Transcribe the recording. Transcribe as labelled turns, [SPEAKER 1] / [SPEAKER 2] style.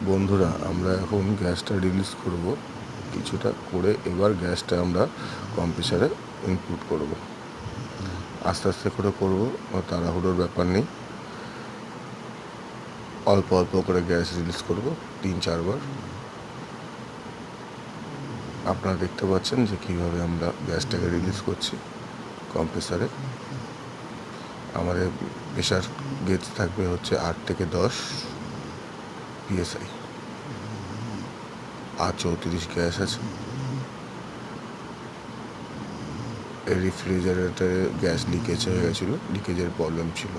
[SPEAKER 1] বন্ধুরা, আমরা এখন গ্যাসটা রিলিজ করব কিছুটা করে। এবার গ্যাসটা আমরা কম্প্রেসারে ইনপুট করব। আস্তে আস্তে করে করব, তাড়াহুড়োর ব্যাপার নেই। অল্প অল্প করে গ্যাস রিলিজ করব 3-4 বার। আপনারা দেখতে পাচ্ছেন যে কীভাবে আমরা গ্যাসটাকে রিলিজ করছি কম্প্রেসারে। আমাদের প্রেশার গেজ থাকবে হচ্ছে 8 থেকে 10 PSI। আর 34 গ্যাস আছে। রেফ্রিজারেটরে গ্যাস লিকেজ হয়ে গেছিলো, লিকেজের প্রবলেম ছিল।